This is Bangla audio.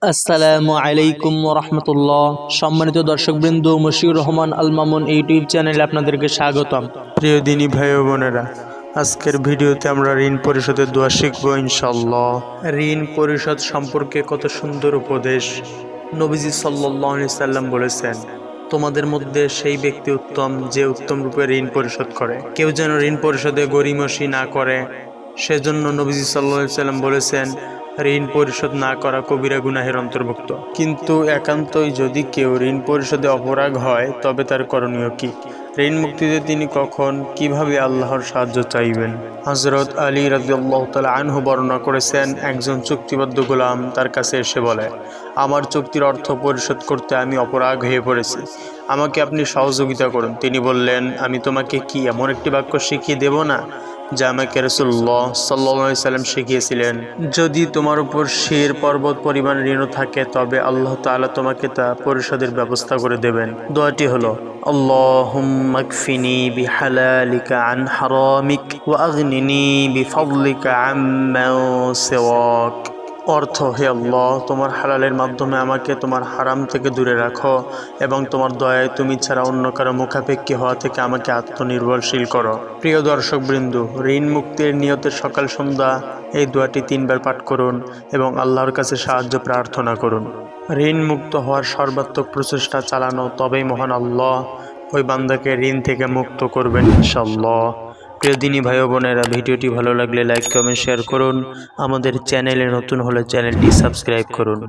আসসালামু আলাইকুম রহমতুল্লাহ। সম্মানিত দর্শকবৃন্দ, মশিউর রহমান আল মামুন ইউটিউব চ্যানেলে আপনাদেরকে স্বাগতম। প্রিয় দিনী ভাই ও বোনেরা, আজকের ভিডিওতে আমরা ঋণ পরিশোধের দোয়া শিখব ইনশাআল্লাহ। ঋণ পরিশোধ সম্পর্কে কত সুন্দর উপদেশ। নবীজি সাল্লাল্লাহু আলাইহি সাল্লাম বলেছেন, তোমাদের মধ্যে সেই ব্যক্তি উত্তম যে উত্তম রূপে ঋণ পরিশোধ করে। কেউ যেন ঋণ পরিশোধে গড়িমসি না করে, সেজন্য নবীজি সাল্লাল্লাহু আলাইহি সাল্লাম বলেছেন, ঋণ পরিশোধ না করা কবিরা গুনাহের অন্তর্ভুক্ত। কিন্তু একান্তই যদি কেউ ঋণ পরিশোধে অপরাগ হয় তবে তার করণীয় কি? ঋণ মুক্তিতে তিনি কখন কিভাবে আল্লাহর সাহায্য চাইবেন? হযরত আলী রাদিয়াল্লাহু তাআলা আনহু বর্ণনা করেছেন, একজন চুক্তিবদ্ধ গোলাম তার কাছে এসে বলে, আমার চুক্তির অর্থ পরিশোধ করতে আমি অপরাগ হয়ে পড়েছি, আমাকে আপনি সহযোগিতা করুন। তিনি বললেন, আমি তোমাকে কি এমন একটি বাক্য শিখিয়ে দেব না যা আমাকে রাসূলুল্লাহ সাল্লাল্লাহু আলাইহি সাল্লাম শিখিয়েছিলেন? যদি তোমার উপর শির পর্বত পরিমাণ ঋণ থাকে তবে আল্লাহ তাআলা তোমাকে তা পরিশোধের ব্যবস্থা করে দেবেন। দোয়াটি হলো, আল্লাহুম্মা কফিনি বিহালালিকা আন হারামিক ওয়া আগনিনি বিফাদলিকা আম্মান সিওয়াক। অর্থ, হে আল্লাহ, তোমার হালালের মাধ্যমে আমাকে তোমার হারাম থেকে দূরে রাখো এবং তোমার দয়ায় তুমি ছাড়া অন্য কারো মুখাপেক্ষী হওয়া থেকে আমাকে আত্মনির্ভরশীল করো। প্রিয় দর্শকবৃন্দ, ঋণ মুক্তির নিয়তে সকাল সন্ধ্যা এই দোয়াটি 3 বার পাঠ করুন এবং আল্লাহর কাছে সাহায্য প্রার্থনা করুন। ঋণ মুক্ত হওয়ার সর্বাত্মক প্রচেষ্টা চালানো, তবেই মহান আল্লাহ ওই বান্দাকে ঋণ থেকে মুক্ত করবেন ইনশাআল্লাহ। প্রিয় দিনী ভাই ও বোনেরা, ভিডিওটি ভালো লাগলে লাইক কমেন্ট শেয়ার করুন। আমাদের চ্যানেলে নতুন হলে চ্যানেলটি সাবস্ক্রাইব করুন।